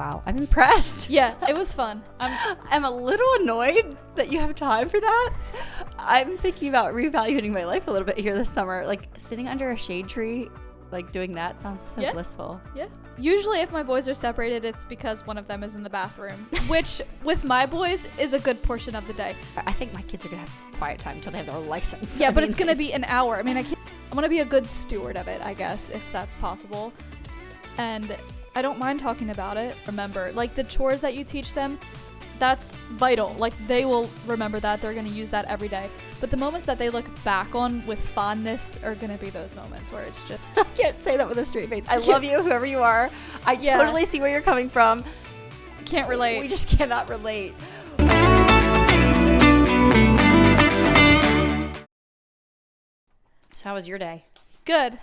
Wow, I'm impressed. Yeah, it was fun. I'm a little annoyed that you have time for that. I'm thinking about reevaluating my life a little bit here this summer. Like sitting under a shade tree, like doing that sounds so blissful. Yeah. Usually if my boys are separated, it's because one of them is in the bathroom, which with my boys is a good portion of the day. I think my kids are going to have quiet time until they have their license. Yeah, but it's going to be an hour. I mean, I want to be a good steward of it, I guess, if that's possible. And I don't mind talking about it. Remember, like the chores that you teach them, that's vital. Like they will remember that. They're going to use that every day. But the moments that they look back on with fondness are going to be those moments where it's just... I can't say that with a straight face. I love you, whoever you are. I totally see where you're coming from. Can't relate. We just cannot relate. So how was your day? Good.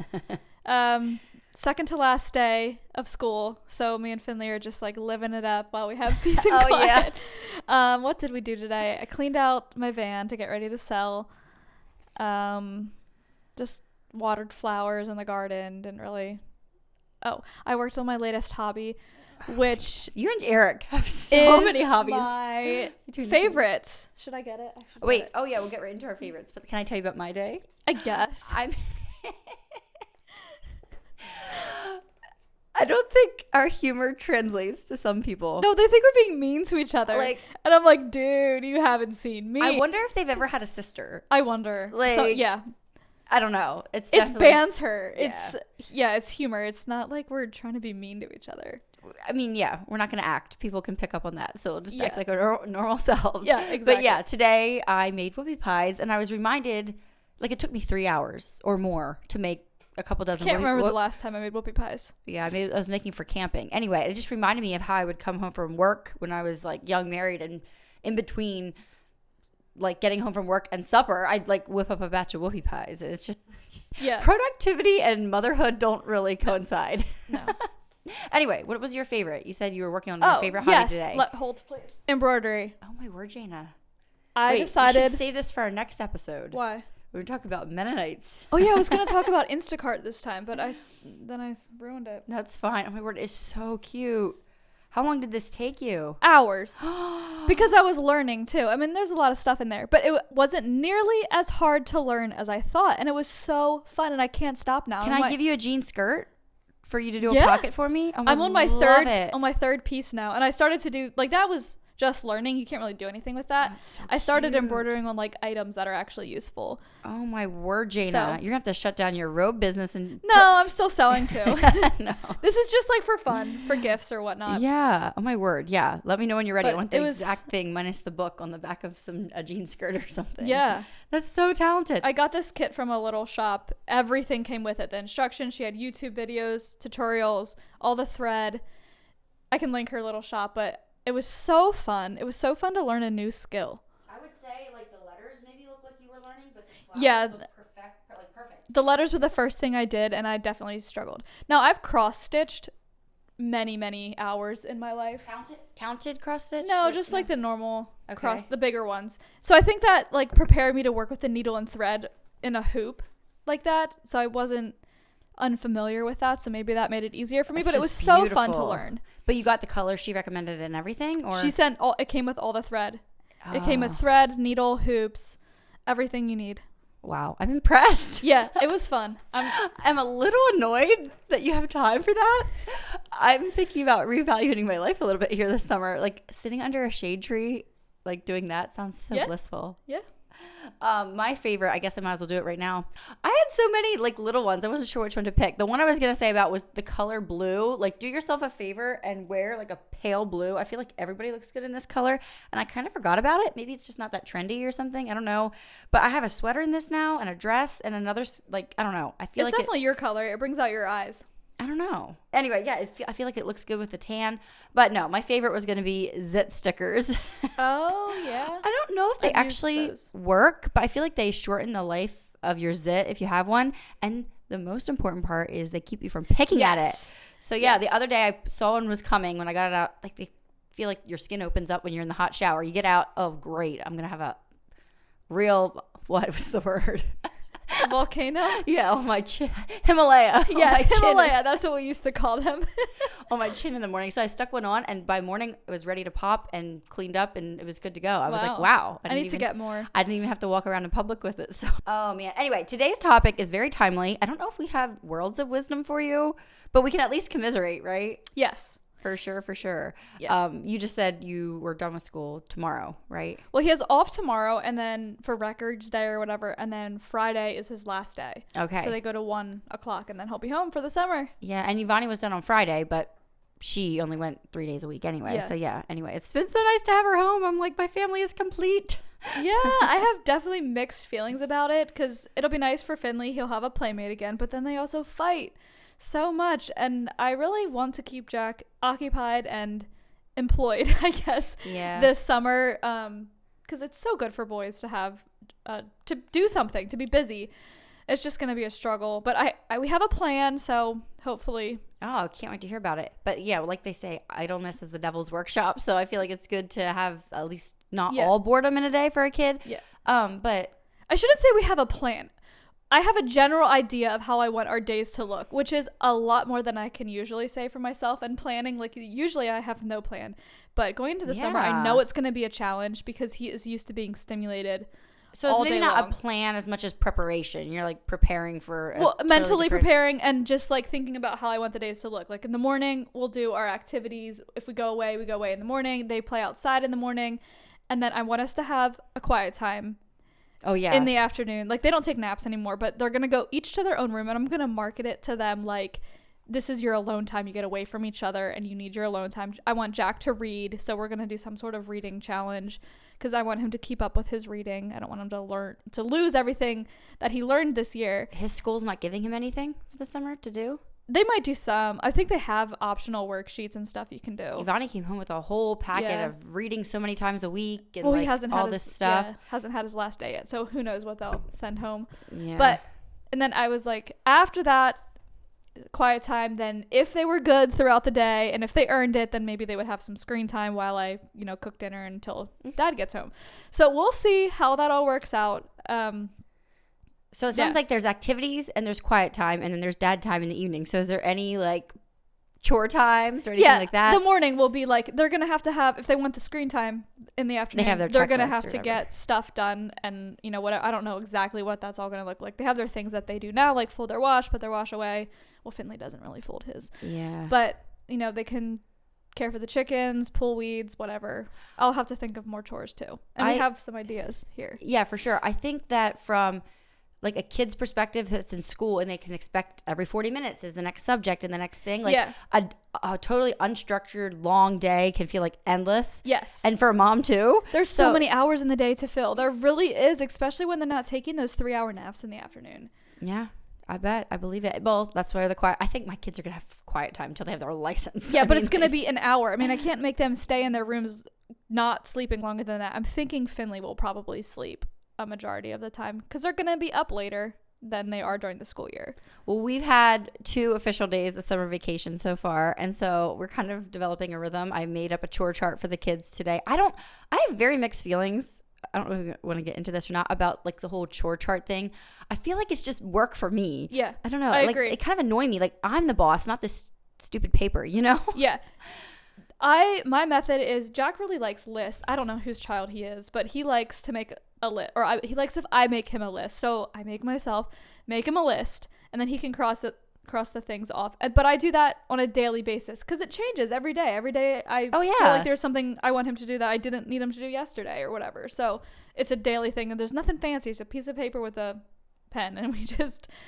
Second to last day of school, so me and Finley are just like living it up while we have peace and quiet. Yeah. What did we do today? I cleaned out my van to get ready to sell. Just watered flowers in the garden. Didn't really. Oh, I worked on my latest hobby, which you and Eric have so many hobbies. My favorite. Should I get it? Wait. Oh yeah, we'll get right into our favorites. But can I tell you about my day? I guess. I don't think our humor translates to some people. No, they think we're being mean to each other. And I'm like, dude, you haven't seen me. I wonder if they've ever had a sister. I wonder. Yeah. I don't know. It's banter. Yeah. It's humor. It's not like we're trying to be mean to each other. I mean, yeah, we're not going to act. People can pick up on that. So we'll just act like our normal selves. Yeah, exactly. But yeah, today I made whoopie pies and I was reminded, like it took me 3 hours or more to make a couple dozen. Can't remember the last time I made whoopie pies. Yeah, I was making for camping. Anyway, it just reminded me of how I would come home from work when I was like young, married, and in between like getting home from work and supper, I'd like whip up a batch of whoopie pies. It's just productivity and motherhood don't really coincide. No. Anyway, what was your favorite? You said you were working on your favorite hobby today. Hold please. Embroidery. Oh my word, Jayna. I decided we should save this for our next episode. Why? We were talking about Mennonites. Oh yeah, I was going to talk about Instacart this time, but I ruined it. That's fine. Oh my word, it's so cute. How long did this take you? Hours. Because I was learning too. I mean, there's a lot of stuff in there, but it wasn't nearly as hard to learn as I thought, and it was so fun, and I can't stop now. Can I give you a jean skirt for you to do a pocket for me? Oh, I'm on my third piece now, and I started to do like that was just learning. You can't really do anything with that. So I started embroidering on like items that are actually useful. Oh my word, Jayna. You're going to have to shut down your robe business. And no, I'm still sewing too. No. This is just like for fun, for gifts or whatnot. Yeah. Oh my word. Yeah. Let me know when you're ready. But I want the exact thing minus the book on the back of a jean skirt or something. Yeah. That's so talented. I got this kit from a little shop. Everything came with it. The instructions, she had YouTube videos, tutorials, all the thread. I can link her little shop, but it was so fun. It was so fun to learn a new skill. I would say like the letters maybe look like you were learning, but the flowers look perfect. The letters were the first thing I did, and I definitely struggled. Now, I've cross-stitched many hours in my life. Counted cross-stitch? No, just like the normal the bigger ones. So I think that like prepared me to work with the needle and thread in a hoop like that. So I wasn't unfamiliar with that, so maybe that made it easier for me, but it was so fun to learn. But you got the color she recommended and everything, or she sent it came with all the thread. It came with thread, needle, hoops, everything you need. Wow, I'm impressed. Yeah, it was fun. I'm a little annoyed that you have time for that. I'm thinking about reevaluating my life a little bit here this summer. Like sitting under a shade tree, like doing that sounds so blissful. Yeah. My favorite, I guess I might as well do it right now. I had so many like little ones. I wasn't sure which one to pick. The one I was going to say about was the color blue. Like do yourself a favor and wear like a pale blue. I feel like everybody looks good in this color. And I kind of forgot about it. Maybe it's just not that trendy or something. I don't know. But I have a sweater in this now and a dress and another, like, I don't know. I feel it's like definitely your color. It brings out your eyes. I don't know. Anyway, yeah, I feel like it looks good with the tan. But no, my favorite was going to be zit stickers. Oh, yeah. I don't know if they actually work, but I feel like they shorten the life of your zit if you have one. And the most important part is they keep you from picking at it. So, yeah, the other day I saw one was coming when I got it out. Like they feel like your skin opens up when you're in the hot shower. You get out. Oh, great. I'm going to have a real, what was the word? Volcano? Yeah, on my chin. Himalaya. Yeah, my Himalaya. Chin. That's what we used to call them. On my chin in the morning. So I stuck one on, and by morning it was ready to pop and cleaned up, and it was good to go. I was like, wow. I need to get more. I didn't even have to walk around in public with it. So, oh man. Anyway, today's topic is very timely. I don't know if we have worlds of wisdom for you, but we can at least commiserate, right? Yes. For sure. Yeah. You just said you were done with school tomorrow, right? Well, he has off tomorrow, and then for Records Day or whatever, and then Friday is his last day. Okay. So they go to 1:00, and then he'll be home for the summer. Yeah, and Ivani was done on Friday, but she only went 3 days a week anyway. Yeah. So yeah, anyway, it's been so nice to have her home. I'm like, my family is complete. Yeah, I have definitely mixed feelings about it, because it'll be nice for Finley. He'll have a playmate again, but then they also fight so much, and I really want to keep Jack occupied and employed, I guess, this summer, because it's so good for boys to have to do something, to be busy. It's just going to be a struggle, but we have a plan, so hopefully. Oh, I can't wait to hear about it. But yeah, like they say, idleness is the devil's workshop, so I feel like it's good to have at least not all boredom in a day for a kid. Yeah. But I shouldn't say we have a plan. I have a general idea of how I want our days to look, which is a lot more than I can usually say for myself. And planning, like, usually I have no plan. But going into the summer, I know it's going to be a challenge, because he is used to being stimulated. So it's maybe not a plan as much as preparation. You're like preparing for mentally preparing, and just like thinking about how I want the days to look. Like in the morning, we'll do our activities. If we go away in the morning. They play outside in the morning. And then I want us to have a quiet time. Oh, yeah. In the afternoon. Like, they don't take naps anymore, but they're going to go each to their own room, and I'm going to market it to them like, this is your alone time. You get away from each other, and you need your alone time. I want Jack to read, so we're going to do some sort of reading challenge, because I want him to keep up with his reading. I don't want him to lose everything that he learned this year. His school's not giving him anything for the summer to do? They might do some. I think they have optional worksheets and stuff you can do. Ivani came home with a whole packet of reading so many times a week, and he hasn't all had this stuff. Yeah, hasn't had his last day yet, so who knows what they'll send home. Yeah. And then I was like, after that quiet time, then if they were good throughout the day, and if they earned it, then maybe they would have some screen time while I, cook dinner until Dad gets home. So we'll see how that all works out. So it sounds like there's activities and there's quiet time, and then there's dad time in the evening. So is there any like chore times or anything like that? The morning will be like, they're going to have, if they want the screen time in the afternoon, they're going to have to get stuff done. And what, I don't know exactly what that's all going to look like. They have their things that they do now, like fold their wash, put their wash away. Well, Finley doesn't really fold his. Yeah. But, they can care for the chickens, pull weeds, whatever. I'll have to think of more chores too. And we have some ideas here. Yeah, for sure. I think that from like a kid's perspective that's in school, and they can expect every 40 minutes is the next subject and the next thing. Like a totally unstructured long day can feel like endless. Yes. And for a mom too. There's so many hours in the day to fill. There really is, especially when they're not taking those 3-hour naps in the afternoon. Yeah. I bet. I believe it. Well, that's why I think my kids are going to have quiet time until they have their license. Yeah, but it's going to be an hour. I mean, I can't make them stay in their rooms not sleeping longer than that. I'm thinking Finley will probably sleep a majority of the time, because they're going to be up later than they are during the school year. Well, we've had 2 official days of summer vacation so far, and so we're kind of developing a rhythm. I made up a chore chart for the kids today. I have very mixed feelings. I don't know if we want to get into this or not about like the whole chore chart thing. I feel like it's just work for me. Yeah. I don't know. I agree. It kind of annoys me. Like, I'm the boss, not this stupid paper, Yeah. My method is, Jack really likes lists. I don't know whose child he is, but he likes to make a list, or he likes if I make him a list. So I make him a list, and then he can cross the things off. But I do that on a daily basis, because it changes every day. Every day I feel like there's something I want him to do that I didn't need him to do yesterday or whatever. So it's a daily thing, and there's nothing fancy. It's a piece of paper with a pen, and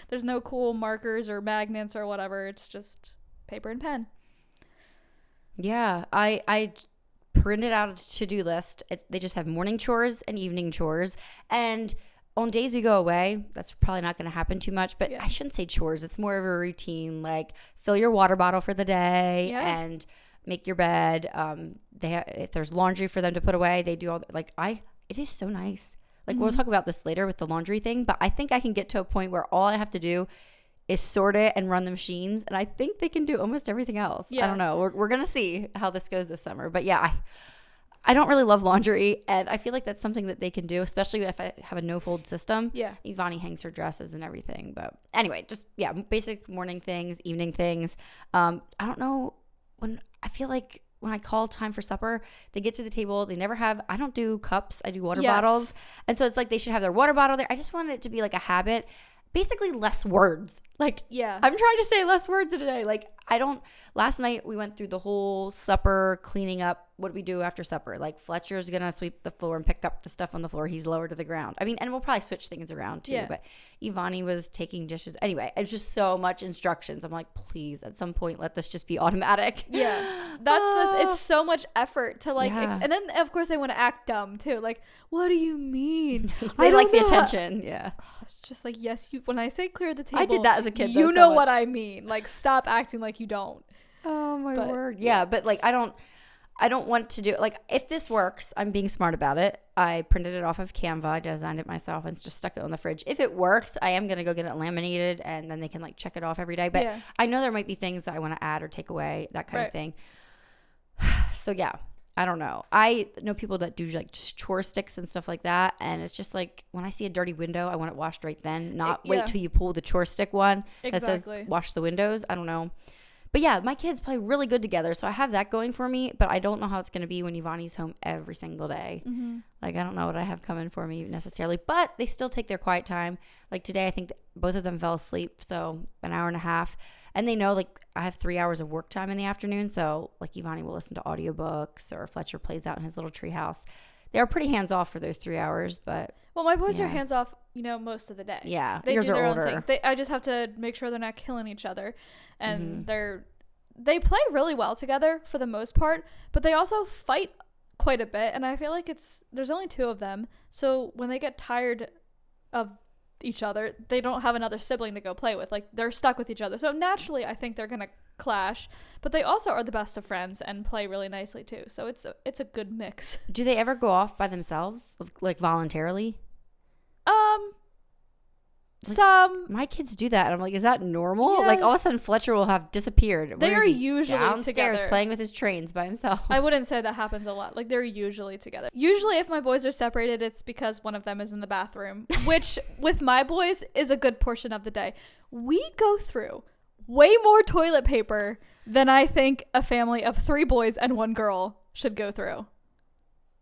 there's no cool markers or magnets or whatever. It's just paper and pen. Yeah, I printed out a to-do list. They just have morning chores and evening chores. And on days we go away, that's probably not going to happen too much. But I shouldn't say chores. It's more of a routine, like fill your water bottle for the day and make your bed. If there's laundry for them to put away, they do all it is so nice. Like we'll talk about this later with the laundry thing, but I think I can get to a point where all I have to do is sort it and run the machines, and I think they can do almost everything else. I don't know. We're gonna see how this goes this summer, but I don't really love laundry, and I feel like that's something that they can do, especially if I have a no-fold system. Yeah. Ivani hangs her dresses and everything. But anyway, just, yeah, basic morning things, evening things. I don't know, I feel like when I call time for supper, they get to the table. They never have, I don't do cups. I do water bottles. And so it's like they should have their water bottle there. I just wanted it to be like a habit. Basically less words. Like, I'm trying to say less words in a day. Like, last night we went through the whole supper, cleaning up. What do we do after supper? Like, Fletcher's going to sweep the floor and pick up the stuff on the floor. He's lower to the ground. I mean, and we'll probably switch things around too. But Ivani was taking dishes. Anyway, it's just so much instructions. I'm like, please, at some point, let this just be automatic. Yeah. It's so much effort to like, and then of course they want to act dumb too. Like, what do you mean? They like the attention. Yeah. It's just like, yes, when I say clear the table, I did that as a kid. You know what I mean. Like, stop acting like you don't. Oh my word. Yeah, but like I don't want to do like if this works, I'm being smart about it. I printed it off of Canva, I designed it myself and just stuck it on the fridge. If it works, I am gonna go get it laminated and then they can like check it off every day. But I know there might be things that I want to add or take away, that kind of thing. So yeah, I don't know. I know people that do like chore sticks and stuff like that, and it's just like when I see a dirty window, I want it washed right then, not wait till you pull the chore stick one that says wash the windows. I don't know. But yeah, my kids play really good together, so I have that going for me, but I don't know how it's going to be when Ivani's home every single day. Like, I don't know what I have coming for me necessarily, but they still take their quiet time. Like today, I think both of them fell asleep, so an hour and a half. And they know, like, I have 3 hours of work time in the afternoon, so, like, Ivani will listen to audiobooks or Fletcher plays out in his little tree house. They're pretty hands-off for those 3 hours, but... Well, my boys are hands-off, most of the day. Yeah, they yours do their are own older. thing. I just have to make sure they're not killing each other. And they play really well together for the most part, but they also fight quite a bit. And I feel like there's only 2 of them. So when they get tired of each other, they don't have another sibling to go play with. Like, they're stuck with each other. So naturally, I think they're going to clash. But they also are the best of friends and play really nicely too. So it's a good mix. Do they ever go off by themselves, like voluntarily? My kids do that, and I'm like, is that normal? Yeah. Like, all of a sudden, Fletcher will have disappeared. They are usually downstairs together, playing with his trains by himself. I wouldn't say that happens a lot. Like, they're usually together. Usually, if my boys are separated, it's because one of them is in the bathroom, which with my boys is a good portion of the day. We go through way more toilet paper than I think a family of 3 boys and 1 girl should go through.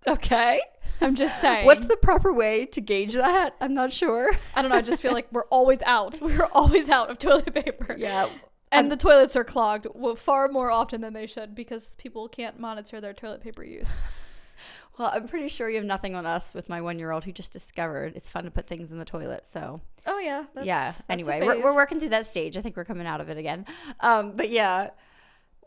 Okay. I'm just saying. What's the proper way to gauge that? I'm not sure. I don't know. I just feel like we're always out. We're always out of toilet paper. Yeah. And the toilets are clogged far more often than they should because people can't monitor their toilet paper use. Well, I'm pretty sure you have nothing on us with my 1-year-old who just discovered it's fun to put things in the toilet. So. Oh, yeah. That's Anyway, we're working through that stage. I think we're coming out of it again. But yeah.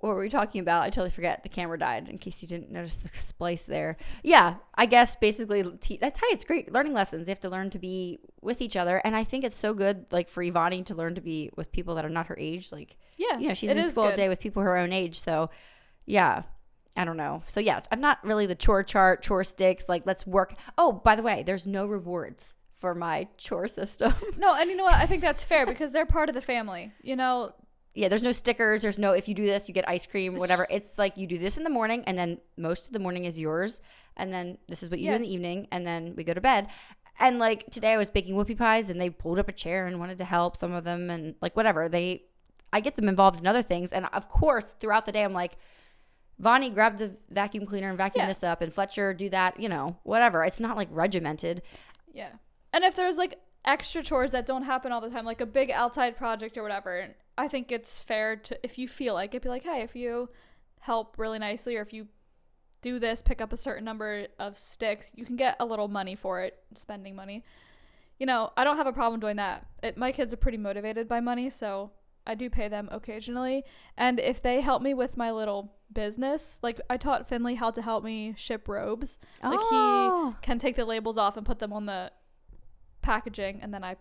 What were we talking about? I totally forget. The camera died, in case you didn't notice the splice there. Yeah, I guess basically, that's how it's great. Learning lessons. They have to learn to be with each other. And I think it's so good, like, for Ivani to learn to be with people that are not her age. Like, she's in school all day with people her own age. So, yeah, I don't know. So, yeah, I'm not really the chore chart, chore sticks. Like, let's work. Oh, by the way, there's no rewards for my chore system. No, and you know what? I think that's fair because they're part of the family, Yeah, there's no stickers. There's no, if you do this, you get ice cream, whatever. It's like you do this in the morning, and then most of the morning is yours. And then this is what you do in the evening, and then we go to bed. And like today I was baking whoopie pies, and they pulled up a chair and wanted to help some of them, and like whatever. I get them involved in other things. And of course, throughout the day, I'm like, Vonnie, grab the vacuum cleaner and vacuum this up, and Fletcher, do that, whatever. It's not like regimented. Yeah. And if there's like extra chores that don't happen all the time, like a big outside project or whatever, I think it's fair to, if you feel like it, be like, hey, if you help really nicely or if you do this, pick up a certain number of sticks, you can get a little money for it, spending money. I don't have a problem doing that. My kids are pretty motivated by money, so I do pay them occasionally. And if they help me with my little business, like I taught Finley how to help me ship robes. Like he can take the labels off and put them on the packaging, and then I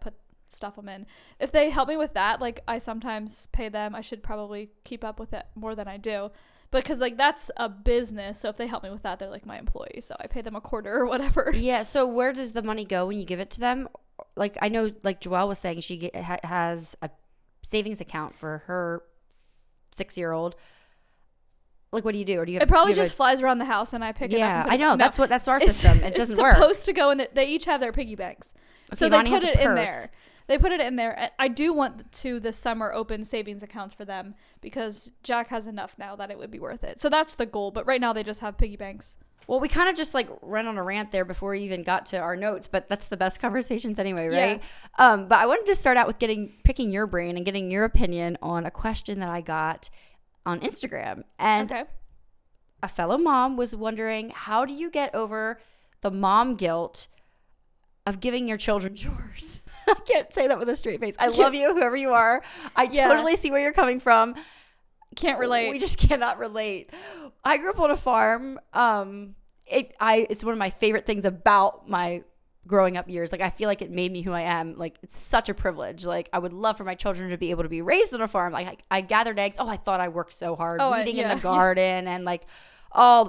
stuff them in. If they help me with that, like I sometimes pay them. I should probably keep up with it more than I do, because like that's a business. So if they help me with that, they're like my employee, so I pay them a quarter or whatever. Yeah. So where does the money go when you give it to them? Like I know, like Joelle was saying, she has a savings account for her 6-year-old. Like, what do you do? Or do you have, it probably you have just flies around the house and I pick it up. Yeah, And put I know. No, That's our system. It doesn't work. It's supposed to go in they each have their piggy banks. Okay, So they Vonnie put has it a in purse. there. They put it in there. I do want to this summer open savings accounts for them because Jack has enough now that it would be worth it. So that's the goal. But right now they just have piggy banks. Well, we kind of just like ran on a rant there before we even got to our notes, but that's the best conversations anyway, right? Yeah. But I wanted to start out with picking your brain and getting your opinion on a question that I got on Instagram. And a fellow mom was wondering, how do you get over the mom guilt of giving your children chores? I can't say that with a straight face. I love you, whoever you are. I totally see where you're coming from. Can't relate. We just cannot relate. I grew up on a farm. It's one of my favorite things about my growing up years. Like, I feel like it made me who I am. Like, it's such a privilege. Like, I would love for my children to be able to be raised on a farm. Like, I gathered eggs. Oh, I thought I worked so hard weeding in the garden and like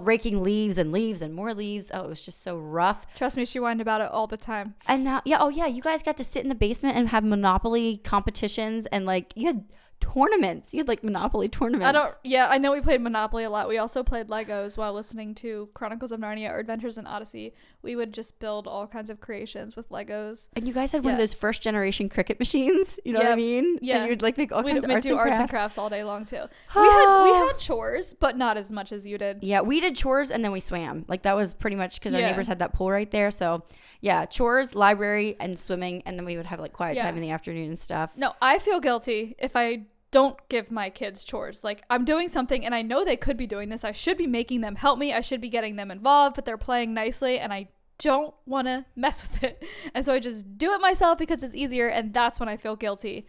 raking leaves and more leaves. Oh, it was just so rough. Trust me, she whined about it all the time. And now, you guys got to sit in the basement and have Monopoly competitions, and like you had tournaments. You had like Monopoly tournaments. I know we played Monopoly a lot. We also played Legos while listening to Chronicles of Narnia or Adventures in Odyssey. We would just build all kinds of creations with Legos. And you guys had one of those first generation cricket machines. You know what I mean? Yeah. And you'd like make all kinds of arts and crafts all day long too. We had chores, but not as much as you did. Yeah, we did chores and then we swam. Like, that was pretty much because our neighbors had that pool right there. So yeah, chores, library, and swimming, and then we would have like quiet time in the afternoon and stuff. No, I feel guilty if I don't give my kids chores. Like, I'm doing something and I know they could be doing this. I should be making them help me. I should be getting them involved, but they're playing nicely and I don't want to mess with it. And so I just do it myself because it's easier, and that's when I feel guilty.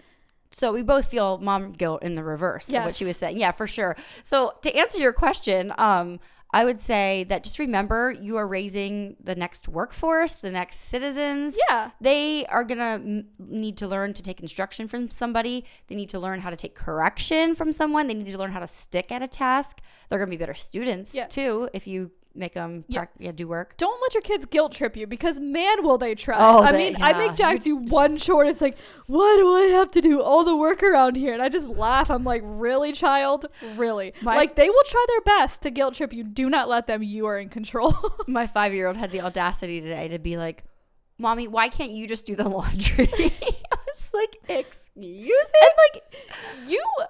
So we both feel mom guilt in the reverse of what she was saying. Yeah, for sure. So to answer your question, I would say that just remember, you are raising the next workforce, the next citizens. Yeah. They are going to need to learn to take instruction from somebody. They need to learn how to take correction from someone. They need to learn how to stick at a task. They're going to be better students too if you make them do work. Don't let your kids guilt trip you, because man, will they try. I make Jack do one chore and it's like, why do I have to do all the work around here? And I just laugh. I'm like, really, child? Really? They will try their best to guilt trip you. Do not let them. You are in control. My 5-year-old had the audacity today to be like, Mommy, why can't you just do the laundry? I was like, excuse me? And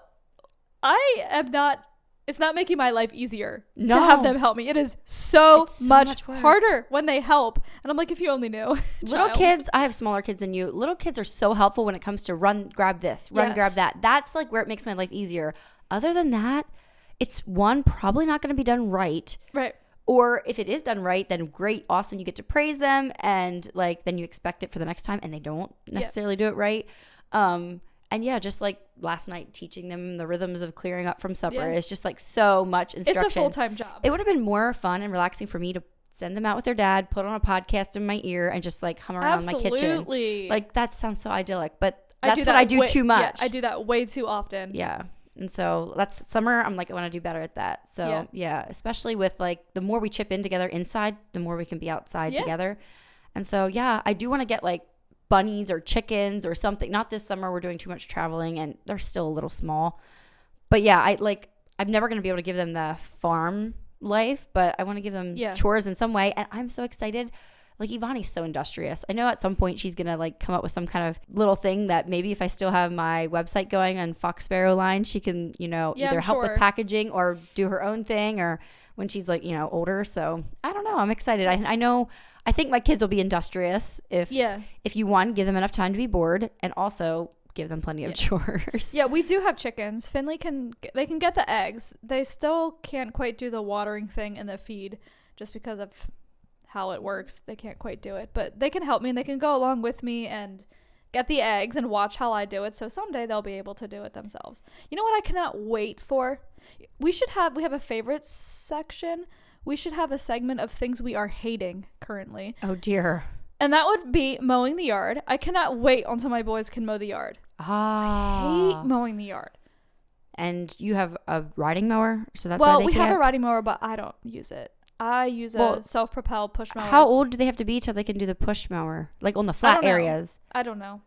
I am not, it's not making my life easier to have them help me. It is so much harder when they help. And I'm like, if you only knew. Little kids, I have smaller kids than you. Little kids are so helpful when it comes to run, grab this, grab that. That's like where it makes my life easier. Other than that, it's probably not going to be done right. Right. Or if it is done right, then great, awesome. You get to praise them, and like then you expect it for the next time, and they don't necessarily do it right. And just like last night, teaching them the rhythms of clearing up from supper is just like so much instruction. It's a full-time job. It would have been more fun and relaxing for me to send them out with their dad, put on a podcast in my ear, and just like hum around my kitchen. Like, that sounds so idyllic, but that's what I do too much. Yeah, I do that way too often. Yeah. And so that's summer. I'm like, I want to do better at that. So especially with like, the more we chip in together inside, the more we can be outside together. And so, I do want to get like bunnies or chickens or something. Not this summer. We're doing too much traveling and they're still a little small. But I'm never going to be able to give them the farm life, but I want to give them chores in some way. And I'm so excited. Like, Ivani's so industrious. I know at some point she's going to like come up with some kind of little thing that maybe if I still have my website going on Fox Sparrow line, she can, either help with packaging or do her own thing, or when she's like, older. So I don't know. I'm excited. I think my kids will be industrious if you give them enough time to be bored, and also give them plenty of chores. Yeah, we do have chickens. Finley can get the eggs. They still can't quite do the watering thing in the feed just because of how it works. They can't quite do it, but they can help me, and they can go along with me and get the eggs and watch how I do it. So someday they'll be able to do it themselves. You know what I cannot wait for? We have a favorite section. We should have a segment of things we are hating currently. Oh dear. And that would be mowing the yard. I cannot wait until my boys can mow the yard. I hate mowing the yard. And you have a riding mower, so that's we have a riding mower, but I don't use it. I use a self-propelled push mower. How old do they have to be till they can do the push mower? Like on the flat areas? I don't know.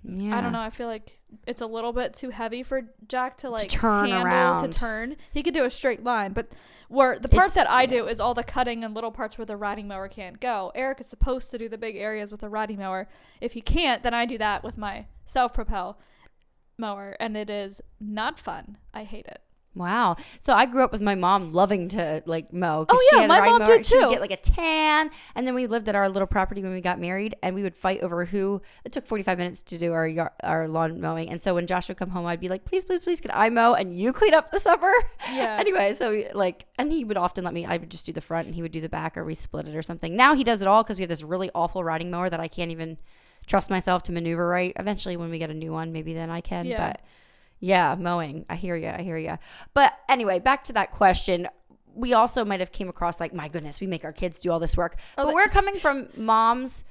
Yeah. I don't know. I feel like it's a little bit too heavy for Jack to like turn handle around. to turn. He could do a straight line, but where the part that I do is all the cutting and little parts where the riding mower can't go. Eric is supposed to do the big areas with the riding mower. If he can't, then I do that with my self-propel mower, and it is not fun. I hate it. Wow. So I grew up with my mom loving to like mow. Oh yeah, my mom did She would too. get like a tan, and then we lived at our little property when we got married, and we would fight over who. It took 45 minutes to do our lawn mowing, and so when Josh would come home, I'd be like, please, please, please, can I mow and you clean up the supper? Yeah. Anyway, so like, and he would often let me. I would just do the front, and he would do the back, or we split it or something. Now he does it all because we have this really awful riding mower that I can't even trust myself to maneuver right. Eventually, when we get a new one, maybe then I can. Yeah. But yeah, mowing. I hear you. But anyway, back to that question. We also might have came across like, my goodness, we make our kids do all this work. But we're coming from moms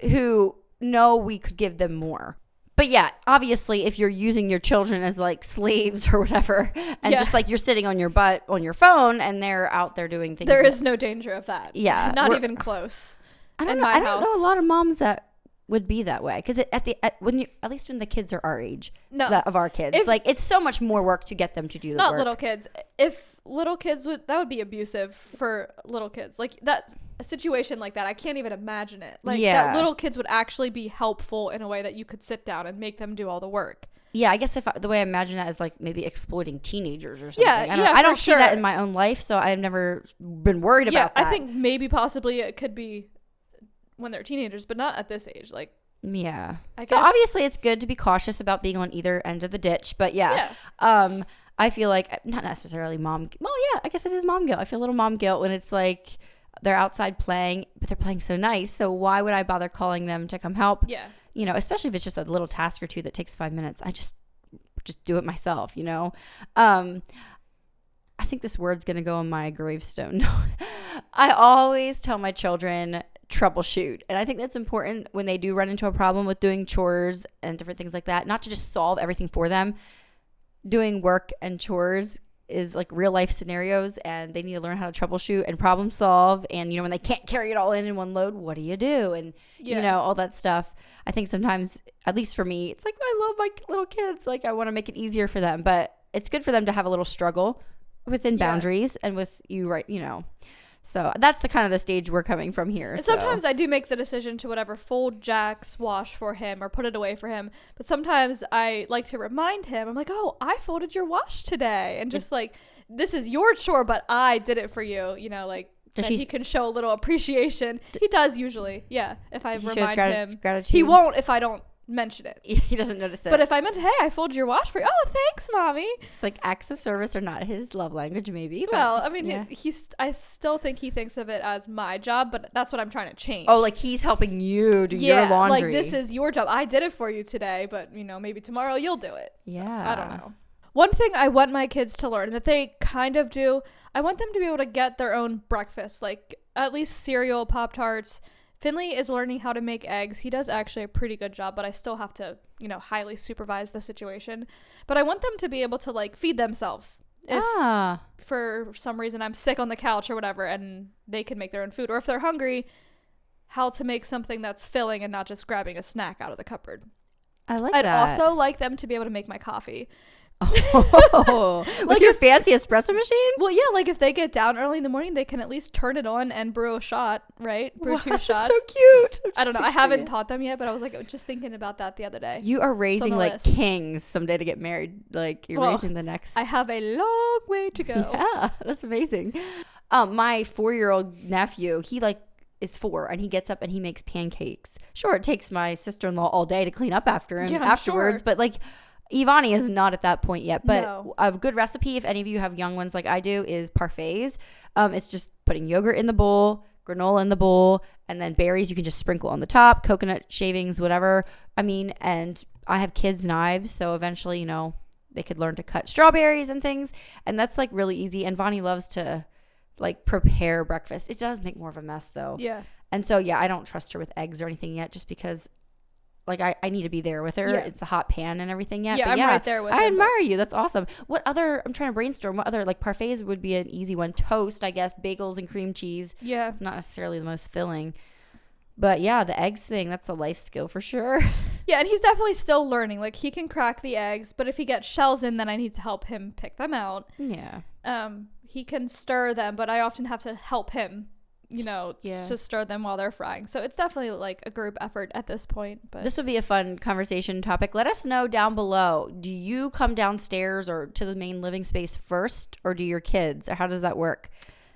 who know we could give them more. But yeah, obviously, if you're using your children as like slaves or whatever, and just like you're sitting on your butt on your phone and they're out there doing things. There is no danger of that. Yeah. Not even close. I don't know a lot of moms that would be that way, because at least when the kids are our age, of our kids, like it's so much more work to get them to do the work. Not little kids. If little kids that would be abusive for little kids. Like that, a situation like that, I can't even imagine it. Like that little kids would actually be helpful in a way that you could sit down and make them do all the work. Yeah, I guess the way I imagine that is like maybe exploiting teenagers or something. Yeah, I don't see that in my own life, so I've never been worried about that. I think maybe possibly it could be when they're teenagers, but not at this age. Like, yeah. I so guess, obviously it's good to be cautious about being on either end of the ditch, but I feel like not necessarily mom. Well, yeah, I guess it is mom guilt. I feel a little mom guilt when it's like they're outside playing, but they're playing so nice. So why would I bother calling them to come help? Yeah. You know, especially if it's just a little task or two that takes 5 minutes. I just do it myself, you know? I think this word's going to go on my gravestone. I always tell my children troubleshoot. And I think that's important when they do run into a problem with doing chores and different things like that, not to just solve everything for them. Doing work and chores is like real life scenarios, and they need to learn how to troubleshoot and problem solve. And, you know, when they can't carry it all in one load, what do you do? And, you know, all that stuff. I think sometimes, at least for me, it's like, I love my little kids. Like, I want to make it easier for them, but it's good for them to have a little struggle within boundaries and with you, right? You know, so that's the kind of the stage we're coming from here. And sometimes I do make the decision to whatever, fold Jack's wash for him or put it away for him. But sometimes I like to remind him, I'm like, oh, I folded your wash today. And just like, this is your chore, but I did it for you. You know, like, that he can show a little appreciation. He does usually. Yeah. If I remind him. Gratitude. He won't if I don't mention it. He doesn't notice it. But if I meant, hey, I folded your wash for you. Oh, thanks, mommy. It's like acts of service are not his love language, maybe. But well, I mean, I still think he thinks of it as my job, but that's what I'm trying to change. Oh, like he's helping you do your laundry. Like this is your job. I did it for you today, but you know, maybe tomorrow you'll do it. Yeah. So, I don't know. One thing I want my kids to learn that they kind of do, I want them to be able to get their own breakfast, like at least cereal, Pop-Tarts. Finley is learning how to make eggs. He does actually a pretty good job, but I still have to, you know, highly supervise the situation. But I want them to be able to like feed themselves. If for some reason I'm sick on the couch or whatever, and they can make their own food, or if they're hungry, how to make something that's filling and not just grabbing a snack out of the cupboard. I'd also like them to be able to make my coffee. Oh, like your fancy espresso machine? Well, yeah, like if they get down early in the morning, they can at least turn it on and brew a shot, right? Brew 2 shots. So cute. I don't know. I haven't taught them yet, but I was like just thinking about that the other day. You are raising like kings someday to get married. Like you're raising the next. I have a long way to go. Yeah, that's amazing. My 4-year-old nephew, he like is 4 and he gets up and he makes pancakes. Sure, it takes my sister-in-law all day to clean up after him afterwards, but like Ivani is not at that point yet, but a good recipe, if any of you have young ones like I do, is parfaits. It's just putting yogurt in the bowl, granola in the bowl, and then berries you can just sprinkle on the top, coconut shavings, whatever. I mean, and I have kids' knives, so eventually, you know, they could learn to cut strawberries and things, and that's like really easy. And Vani loves to like prepare breakfast. It does make more of a mess though. Yeah. And so, yeah, I don't trust her with eggs or anything yet, just because like I need to be there with her. Yeah. It's the hot pan and everything yet. Yeah, but I'm right there with her. I admire you. That's awesome. What other, I'm trying to brainstorm, what other like parfaits would be an easy one? Toast, I guess, bagels and cream cheese. Yeah. It's not necessarily the most filling. But yeah, the eggs thing, that's a life skill for sure. Yeah, and he's definitely still learning. Like, he can crack the eggs, but if he gets shells in, then I need to help him pick them out. Yeah. He can stir them, but I often have to help him, to stir them while they're frying. So it's definitely like a group effort at this point. But this would be a fun conversation topic. Let us know down below. Do you come downstairs or to the main living space first, or do your kids, or how does that work?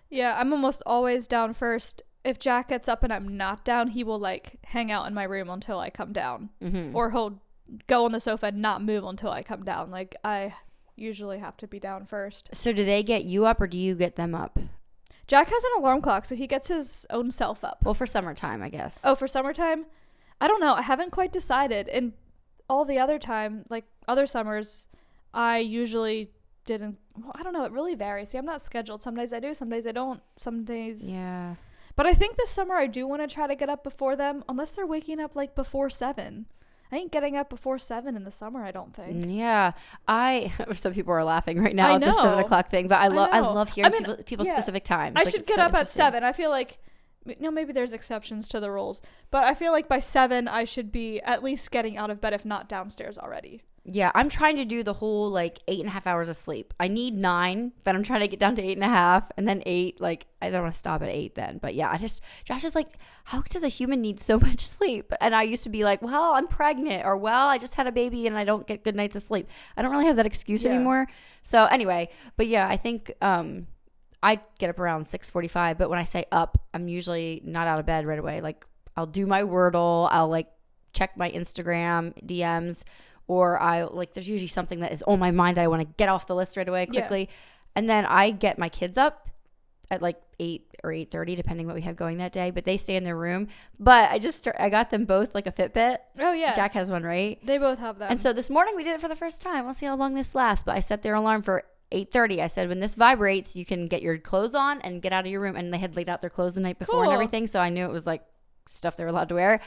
Yeah, I'm almost always down first. If Jack gets up and I'm not down, he will like hang out in my room until I come down. Or he'll go on the sofa and not move until I come down. Like, I usually have to be down first. So do they get you up or do you get them up? Jack has an alarm clock, so he gets his own self up. Well, for summertime, I guess. Oh, for summertime? I don't know. I haven't quite decided. And all the other time, like other summers, I usually didn't. Well, I don't know. It really varies. See, I'm not scheduled. Some days I do, some days I don't. Some days. Yeah. But I think this summer I do want to try to get up before them, unless they're waking up like before 7. I ain't getting up before 7 in the summer, I don't think. Yeah. Some people are laughing right now at the 7 o'clock thing, but I love hearing people's specific times. I should get up at 7. I feel like, maybe there's exceptions to the rules, but I feel like by 7 I should be at least getting out of bed, if not downstairs already. Yeah, I'm trying to do the whole like 8.5 hours of sleep. I need 9, but I'm trying to get down to 8.5, and then 8. Like, I don't want to stop at 8 then. But yeah, Josh is like, how does a human need so much sleep? And I used to be like, well, I'm pregnant, or well, I just had a baby and I don't get good nights of sleep. I don't really have that excuse anymore. So anyway, but yeah, I think I get up around 6:45. But when I say up, I'm usually not out of bed right away. Like, I'll do my Wordle. I'll like check my Instagram DMs. Or there's usually something that is on my mind that I want to get off the list right away quickly. Yeah. And then I get my kids up at like 8 or 8:30, depending what we have going that day. But they stay in their room. But I got them both like a Fitbit. Oh, yeah. Jack has one, right? They both have them. And so this morning we did it for the first time. We'll see how long this lasts. But I set their alarm for 8:30. I said, when this vibrates, you can get your clothes on and get out of your room. And they had laid out their clothes the night before and everything. So I knew it was like stuff they were allowed to wear.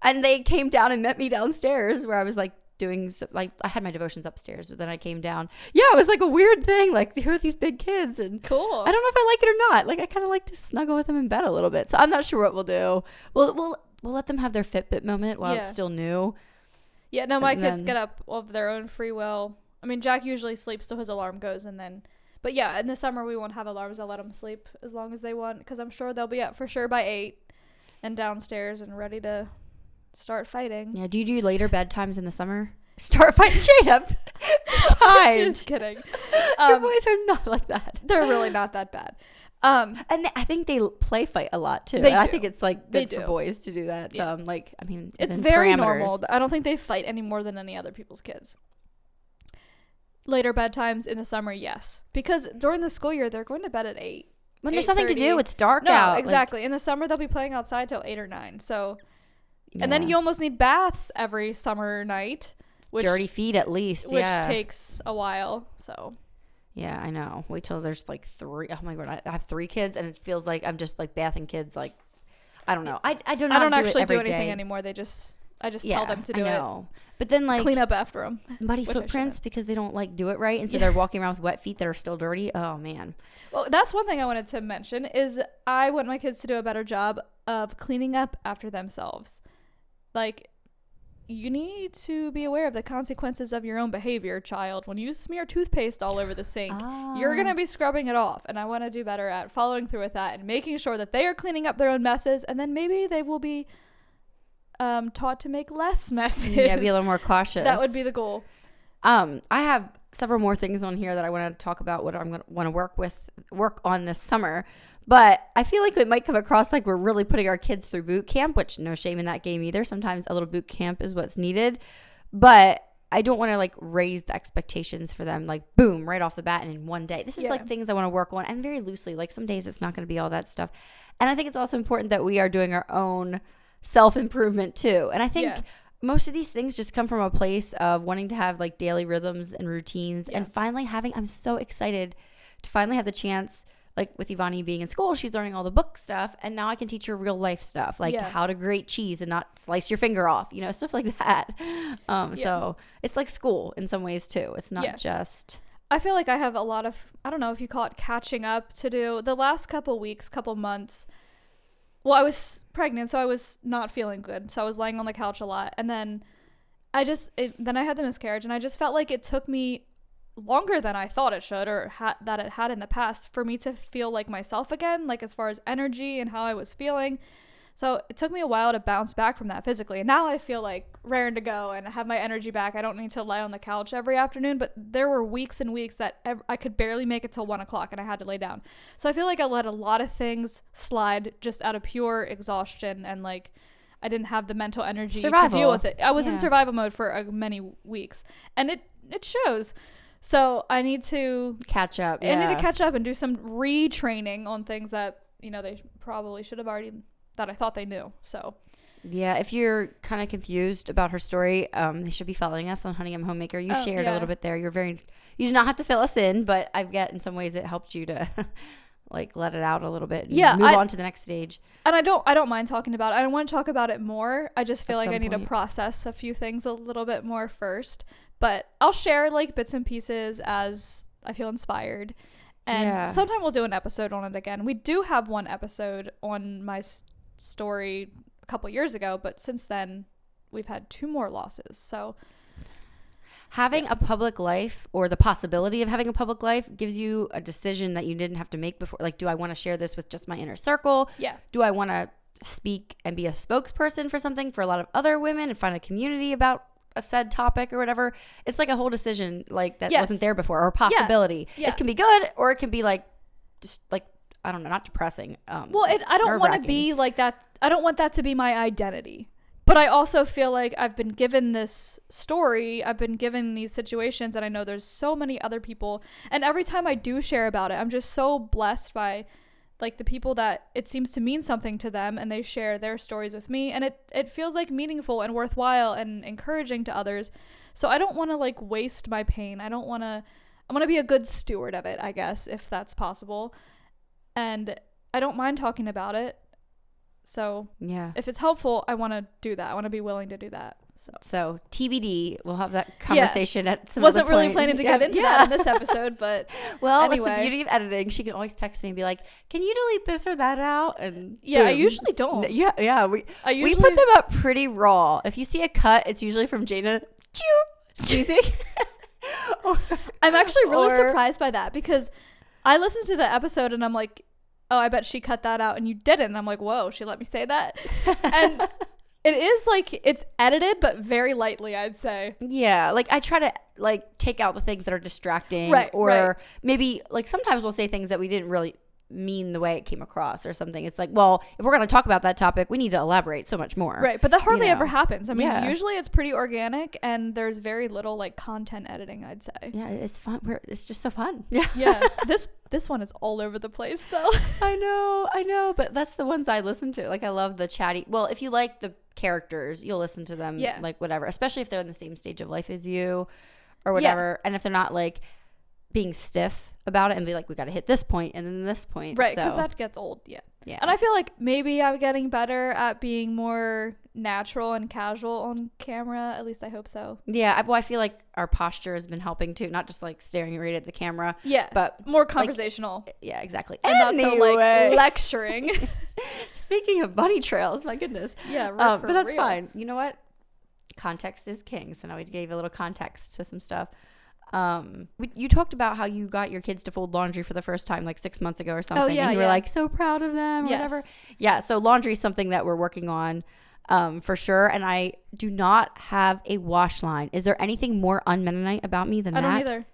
And they came down and met me downstairs where I was like, I had my devotions upstairs, but then I came down. Yeah, it was like a weird thing. Like, here are these big kids, and cool. I don't know if I like it or not. Like, I kind of like to snuggle with them in bed a little bit. So I'm not sure what we'll do. We'll let them have their Fitbit moment while it's still new. Yeah, no, my kids get up of their own free will. I mean, Jack usually sleeps till his alarm goes, but yeah, in the summer we won't have alarms. I'll let them sleep as long as they want, because I'm sure they'll be up for sure by 8 and downstairs and ready to start fighting. Yeah, do you do later bedtimes in the summer? Start fighting Jayna. Just kidding. Your boys are not like that. They're really not that bad. And I think they play fight a lot too. I think it's like good for boys to do that. So I'm like, I mean, it's very normal. I don't think they fight any more than any other people's kids. Later bedtimes in the summer, yes, because during the school year they're going to bed at 8. When there's nothing to do, it's dark out. Exactly. In the summer they'll be playing outside till 8 or 9. So, and then you almost need baths every summer night. Dirty feet at least, which takes a while. So yeah, I know. Wait till there's like 3. Oh my god, I have 3 kids, and it feels like I'm just like bathing kids. Like, I don't know. I don't actually do anything anymore. I just tell them to do it. But then like clean up after them. Muddy footprints because they don't like do it right, and so they're walking around with wet feet that are still dirty. Oh man. Well, that's one thing I wanted to mention is I want my kids to do a better job of cleaning up after themselves. Like, you need to be aware of the consequences of your own behavior, child. When you smear toothpaste all over the sink, you're going to be scrubbing it off. And I want to do better at following through with that and making sure that they are cleaning up their own messes. And then maybe they will be taught to make less messes. Yeah, be a little more cautious. That would be the goal. I have several more things on here that I want to talk about, what I'm going to want to work on this summer. But I feel like it might come across like we're really putting our kids through boot camp, which no shame in that game either. Sometimes a little boot camp is what's needed. But I don't want to like raise the expectations for them like boom, right off the bat and in one day. This is like things I want to work on, and very loosely. Like some days it's not going to be all that stuff. And I think it's also important that we are doing our own self-improvement too. And I think most of these things just come from a place of wanting to have like daily rhythms and routines and finally I'm so excited to finally have the chance. Like with Ivani being in school, she's learning all the book stuff, and now I can teach her real life stuff, like how to grate cheese and not slice your finger off, stuff like that. So it's like school in some ways too. It's not just. I feel like I have a lot of, I don't know if you call it catching up to do. The last couple months, well, I was pregnant, so I was not feeling good. So I was laying on the couch a lot, and then then I had the miscarriage, and I just felt like it took me longer than I thought it should, or that it had in the past, for me to feel like myself again, like as far as energy and how I was feeling. So it took me a while to bounce back from that physically. And now I feel like raring to go and have my energy back. I don't need to lie on the couch every afternoon, but there were weeks and weeks that I could barely make it till 1 o'clock and I had to lay down. So I feel like I let a lot of things slide just out of pure exhaustion, and like I didn't have the mental energy to deal with it. I was in survival mode for many weeks, and it shows. So I need to catch up. I need to catch up and do some retraining on things that, they probably should have already, that I thought they knew. So yeah, if you're kind of confused about her story, they should be following us on Honey I'm Homemaker. You shared a little bit there. You did not have to fill us in, but I get in some ways it helped you to like let it out a little bit and move on to the next stage. And I don't mind talking about it. I don't want to talk about it more. I just feel like I need to process a few things a little bit more first. But I'll share like bits and pieces as I feel inspired. And sometime we'll do an episode on it again. We do have one episode on my story a couple years ago, but since then we've had 2 more losses. So having a public life, or the possibility of having a public life, gives you a decision that you didn't have to make before. Like, do I want to share this with just my inner circle? Yeah. Do I want to speak and be a spokesperson for something for a lot of other women and find a community about a said topic or whatever? It's like a whole decision like that wasn't there before, or a possibility. Yeah. It can be good, or it can be like just like, I don't know, not depressing. I don't want to be like that. I don't want that to be my identity. But I also feel like I've been given this story, I've been given these situations, and I know there's so many other people. And every time I do share about it, I'm just so blessed by like the people that it seems to mean something to them, and they share their stories with me, and it feels like meaningful and worthwhile and encouraging to others. So I don't want to like waste my pain. I want to be a good steward of it, I guess, if that's possible. And I don't mind talking about it. So if it's helpful, I want to do that. I want to be willing to do that. So TBD, we'll have that conversation at some Wasn't other really point. planning to get into that in this episode, but well, anyway. That's the beauty of editing. She can always text me and be like, "Can you delete this or that out?" And I usually don't. We put them up pretty raw. If you see a cut, it's usually from Jayna. Do you think? I'm actually really surprised by that, because I listened to the episode and I'm like, oh, I bet she cut that out and you didn't. And I'm like, whoa, she let me say that. And it is like, it's edited, but very lightly, I'd say. Yeah. Like I try to like take out the things that are distracting. Right. Or maybe like sometimes we'll say things that we didn't really mean the way it came across or something. It's like, well, if we're going to talk about that topic, we need to elaborate so much more. Right. But that hardly ever happens. I mean, usually it's pretty organic and there's very little like content editing, I'd say. Yeah. It's fun. It's just so fun. Yeah. This one is all over the place though. I know. But that's the ones I listen to. Like I love the chatty. Well, if you like the characters, you'll listen to them. Yeah. Like whatever, especially if they're in the same stage of life as you or whatever. Yeah. And if they're not like being stiff about it and be like, we got to hit this point and then this point. Right. Because that gets old. Yeah. And I feel like maybe I'm getting better at being more natural and casual on camera. At least I hope so. Yeah. Well, I feel like our posture has been helping too. Not just like staring right at the camera. Yeah. But more conversational. Like, yeah, exactly. And not so like lecturing. Speaking of bunny trails, my goodness. Yeah. But that's real. Fine. You know what? Context is king. So now we gave a little context to some stuff. You talked about how you got your kids to fold laundry for the first time like 6 months ago or something. Oh, yeah, and you were like so proud of them or whatever. Yeah. So laundry is something that we're working on for sure. And I do not have a wash line. Is there anything more un-Mennonite about me than that? I don't either.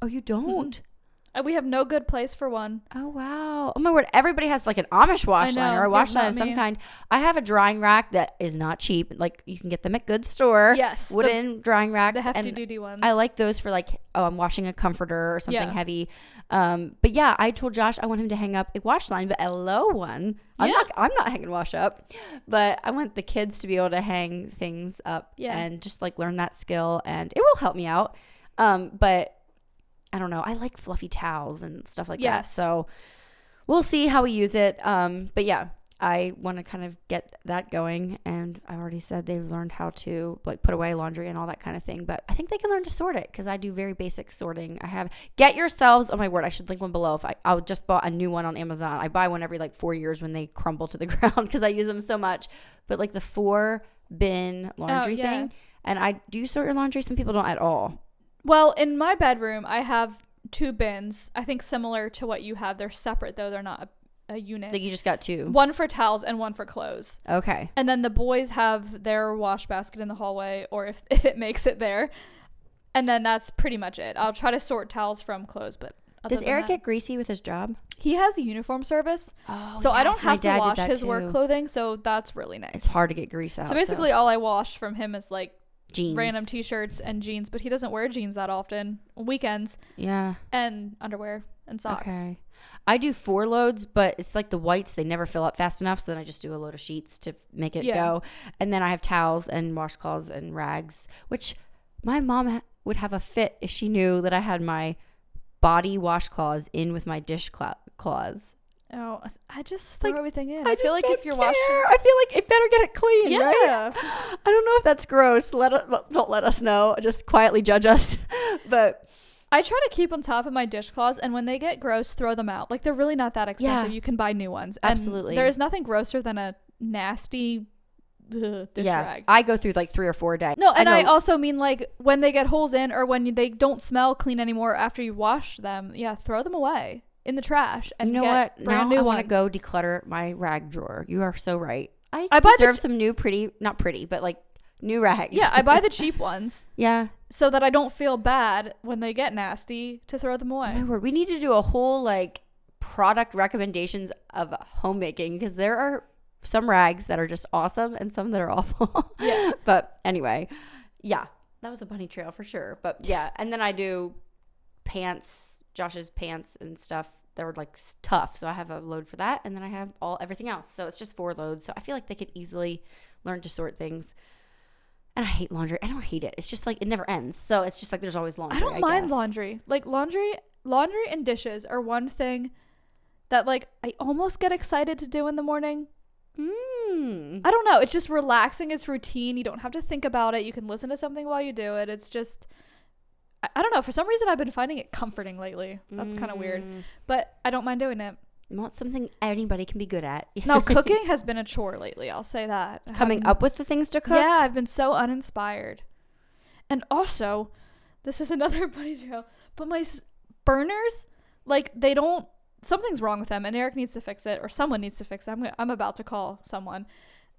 Oh, you don't? Mm-hmm. We have no good place for one. Oh, wow. Oh, my word. Everybody has like an Amish wash line or a wash line of some kind. I have a drying rack that is not cheap. Like you can get them at good store. Yes. Wooden drying racks. The hefty duty ones. I like those for like, I'm washing a comforter or something heavy. But yeah, I told Josh I want him to hang up a wash line, but a low one. I'm not hanging wash up, but I want the kids to be able to hang things up and just like learn that skill, and it will help me out. But I don't know. I like fluffy towels and stuff like that. So we'll see how we use it. But yeah, I want to kind of get that going. And I already said they've learned how to like put away laundry and all that kind of thing. But I think they can learn to sort it because I do very basic sorting. I have get yourselves. Oh my word. I should link one below. I just bought a new one on Amazon. I buy one every like 4 years when they crumble to the ground because I use them so much. But like the 4-bin laundry thing. And do you sort your laundry? Some people don't at all. Well, in my bedroom, I have 2 bins. I think similar to what you have. They're separate, though. They're not a unit. Like you just got 2. One for towels and one for clothes. Okay. And then the boys have their wash basket in the hallway, or if it makes it there. And then that's pretty much it. I'll try to sort towels from clothes, but does Eric get greasy with his job? He has a uniform service, so yes, I don't have to wash his too. work clothing, so that's really nice. It's hard to get grease out. So basically all I wash from him is like jeans, random t-shirts and jeans, but he doesn't wear jeans that often. Weekends. Yeah. And underwear and socks. Okay. I do 4 loads, but it's like the whites, they never fill up fast enough, so then I just do a load of sheets to make it go. And then I have towels and washcloths and rags, which my mom would have a fit if she knew that I had my body washcloths in with my dish cloths. Oh, I just throw everything in. I I feel like if you're washing, I feel like it better get it clean, right? yeah. I don't know if that's gross. Don't let us know. Just quietly judge us. But I try to keep on top of my dishcloths, and when they get gross, throw them out. Like, they're really not that expensive. Yeah. You can buy new ones. Absolutely. And there is nothing grosser than a nasty dish rag. I go through like 3 or 4 a day. No, and I also mean like when they get holes in or when they don't smell clean anymore after you wash them, throw them away in the trash and you know get what? brand Now new I want to ones. go declutter my rag drawer. You are so right. I buy deserve some new not pretty, but like new rags. Yeah, I buy the cheap ones. Yeah. So that I don't feel bad when they get nasty to throw them away. My word, we need to do a whole like product recommendations of homemaking, because there are some rags that are just awesome and some that are awful. Yeah. But anyway, yeah, that was a bunny trail for sure. But yeah, and then I do pants, Josh's pants and stuff. They were like tough, so I have a load for that, and then I have everything else. So it's just 4 loads. So I feel like they could easily learn to sort things. And I hate laundry. I don't hate it. It's just like it never ends. So it's just like there's always laundry. I don't mind guess. laundry. Like laundry and dishes are one thing that like I almost get excited to do in the morning. I don't know. It's just relaxing. It's routine. You don't have to think about it. You can listen to something while you do it. It's just, I don't know. For some reason, I've been finding it comforting lately. That's kind of weird. But I don't mind doing it. Not something anybody can be good at. Now, cooking has been a chore lately. I'll say that. Coming up with the things to cook? Yeah, I've been so uninspired. And also, this is another bunny trail, but my burners, like, they don't, something's wrong with them, and Eric needs to fix it, or someone needs to fix it. I'm about to call someone.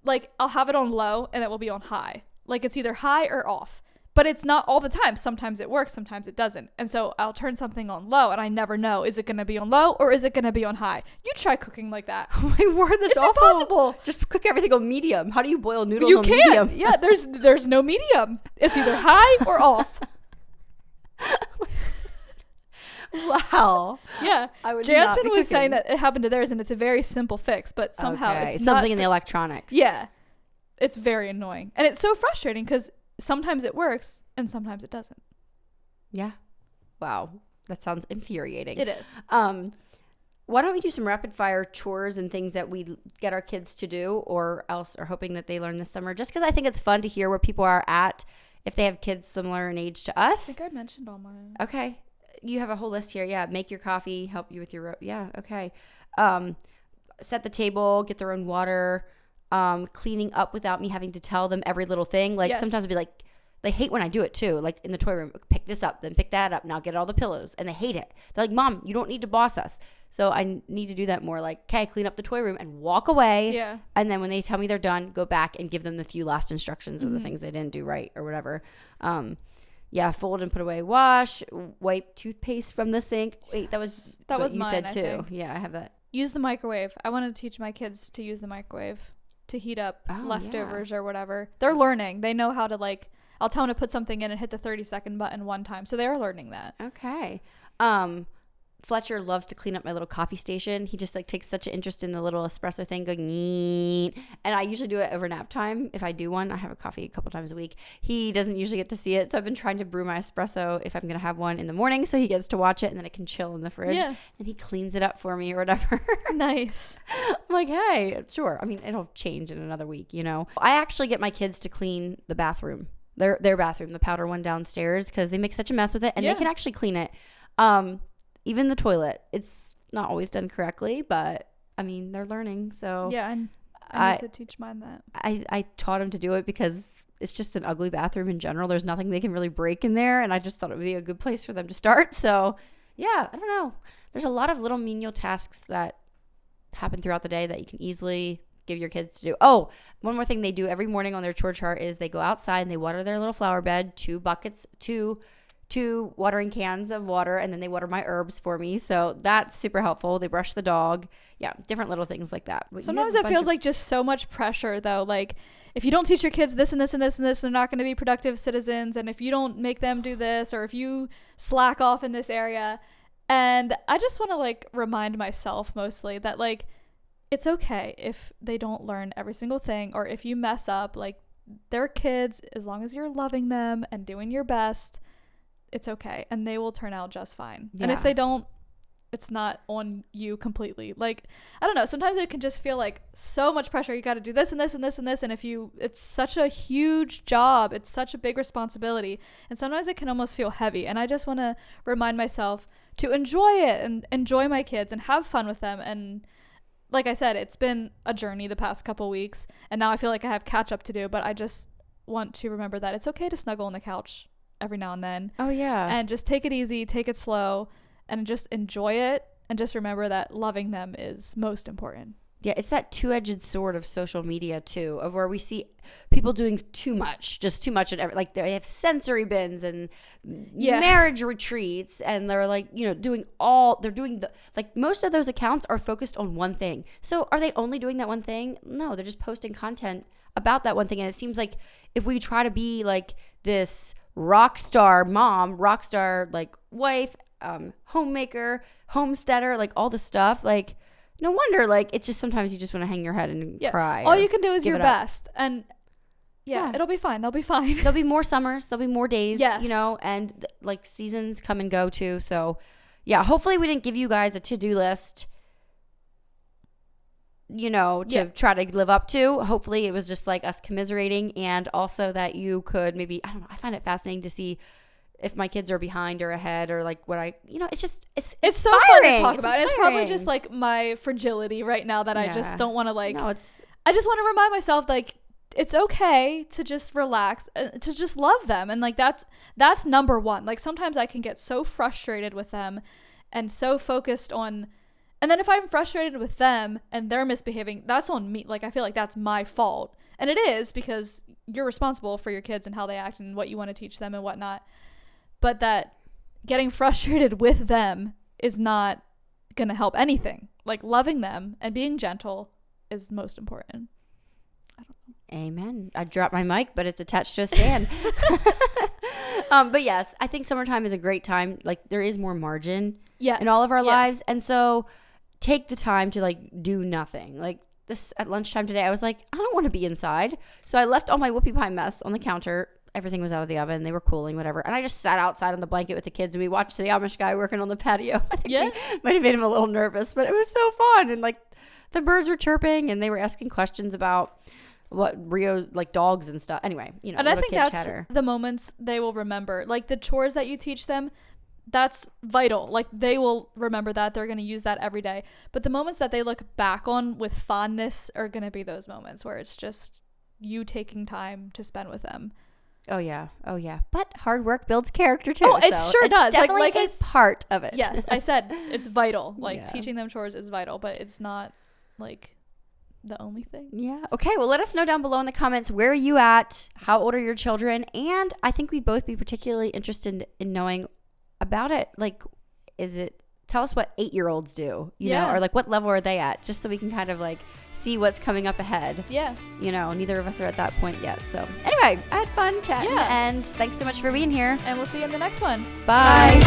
Like, I'll have it on low, and it will be on high. Like, it's either high or off. But it's not all the time. Sometimes it works, sometimes it doesn't. And so I'll turn something on low, and I never know, is it going to be on low or is it going to be on high? You try cooking like that. Oh my word, that's it's awful. impossible. Just cook everything on medium. How do you boil noodles You on can't. medium? Yeah, there's no medium. It's either high or off. Wow. Yeah. I would Jansen not be was saying cooking. that it happened to theirs, and it's a very simple fix, but somehow Okay. it's something not, in the electronics. Yeah. It's very annoying. And it's so frustrating because sometimes it works and sometimes it doesn't. Yeah. Wow. That sounds infuriating. It is. Why don't we do some rapid fire chores and things that we get our kids to do, or else are hoping that they learn this summer, just because I think it's fun to hear where people are at if they have kids similar in age to us. I think I mentioned all mine. Okay. You have a whole list here. Yeah. Make your coffee, help you with your, yeah. Okay. Set the table, get their own water, cleaning up without me having to tell them every little thing. Like sometimes I'll be like, they hate when I do it too. Like in the toy room, pick this up, then pick that up. Now get all the pillows. And they hate it. They're like, Mom, you don't need to boss us. So I need to do that more. Like, okay, clean up the toy room and walk away. Yeah. And then when they tell me they're done, go back and give them the few last instructions of the things they didn't do right or whatever. Yeah, fold and put away, wash, wipe toothpaste from the sink. Wait, that was mine, you said I too. think. Yeah, I have that. Use the microwave. I want to teach my kids to use the microwave to heat up leftovers or whatever. They're learning. They know how to, like, I'll tell them to put something in and hit the 30-second button one time. So they are learning that. Okay. Fletcher loves to clean up my little coffee station. He just like takes such an interest in the little espresso thing going, neat. And I usually do it over nap time. If I do one, I have a coffee a couple times a week. He doesn't usually get to see it. So I've been trying to brew my espresso if I'm going to have one in the morning. So he gets to watch it and then it can chill in the fridge. Yeah. And he cleans it up for me or whatever. Nice. I'm like, hey, sure. I mean, it'll change in another week, you know. I actually get my kids to clean the bathroom, their bathroom, the powder one downstairs, because they make such a mess with it. And they can actually clean it. Even the toilet, it's not always done correctly, but I mean, they're learning. So yeah, I need to teach mine that. I taught him to do it because it's just an ugly bathroom in general. There's nothing they can really break in there. And I just thought it would be a good place for them to start. So yeah, I don't know. There's a lot of little menial tasks that happen throughout the day that you can easily give your kids to do. Oh, one more thing they do every morning on their chore chart is they go outside and they water their little flower bed, 2 buckets, two watering cans of water, and then they water my herbs for me. So that's super helpful. They brush the dog. Yeah, different little things like that. But sometimes it feels like just so much pressure, though. Like, if you don't teach your kids this and this and this and this, they're not going to be productive citizens. And if you don't make them do this, or if you slack off in this area. And I just want to, like, remind myself mostly that, like, it's okay if they don't learn every single thing, or if you mess up. Like, they're kids. As long as you're loving them and doing your best, it's okay, and they will turn out just fine. Yeah. And if they don't, it's not on you completely. Like, I don't know, sometimes it can just feel like so much pressure. You got to do this and this and this and this, and it's such a huge job, it's such a big responsibility, and sometimes it can almost feel heavy. And I just want to remind myself to enjoy it and enjoy my kids and have fun with them. And like I said, it's been a journey the past couple weeks, and now I feel like I have catch up to do, but I just want to remember that it's okay to snuggle on the couch every now and then. Oh yeah. And just take it easy, take it slow, and just enjoy it, and just remember that loving them is most important. Yeah, it's that two-edged sword of social media too, of where we see people doing too much, just too much, and like they have sensory bins and marriage retreats, and they're like, you know, they're doing the, like, most of those accounts are focused on one thing. So are they only doing that one thing? No, they're just posting content about that one thing. And it seems like if we try to be like this rock star mom, rock star like wife, homemaker, homesteader, like all the stuff, like no wonder, like it's just sometimes you just want to hang your head and cry. All you can do is your best, and it'll be fine. They'll be fine. There'll be more summers, there'll be more days, yes, you know, and like seasons come and go too. So yeah, hopefully we didn't give you guys a to-do list, you know, to try to live up to. Hopefully it was just like us commiserating, and also that you could maybe, I don't know, I find it fascinating to see if my kids are behind or ahead, or like what I, you know, it's just, it's so fun to talk about. It's probably just like my fragility right now that I just don't want to like, I just want to remind myself, like, it's okay to just relax, to just love them. And like, that's number one. Like sometimes I can get so frustrated with them and so focused on, and then if I'm frustrated with them and they're misbehaving, that's on me. Like, I feel like that's my fault. And it is, because you're responsible for your kids and how they act and what you want to teach them and whatnot. But that getting frustrated with them is not going to help anything. Like, loving them and being gentle is most important. I don't know. Amen. I dropped my mic, but it's attached to a stand. But yes, I think summertime is a great time. Like, there is more margin in all of our lives. And so take the time to like do nothing. Like this at lunchtime today, I was like, I don't want to be inside. So I left all my whoopie pie mess on the counter. Everything was out of the oven. They were cooling, whatever. And I just sat outside on the blanket with the kids, and we watched the Amish guy working on the patio. I think we might have made him a little nervous, but it was so fun. And like the birds were chirping, and they were asking questions about what Rio, like dogs and stuff. Anyway, you know, and I think that's the moments they will remember. Like the chores that you teach them, that's vital. Like they will remember that. They're going to use that every day. But the moments that they look back on with fondness are going to be those moments where it's just you taking time to spend with them. Oh yeah. But hard work builds character too. Oh, it sure does. Definitely like a part of it. Yes, I said it's vital. Like teaching them chores is vital, but it's not like the only thing. Yeah. Okay. Well, let us know down below in the comments, where are you at? How old are your children? And I think we'd both be particularly interested in knowing about it. Like, tell us what 8-year-olds do, you know, or like what level are they at, just so we can kind of like see what's coming up ahead. Yeah. You know, neither of us are at that point yet. So anyway, I had fun chatting, and thanks so much for being here. And we'll see you in the next one. Bye.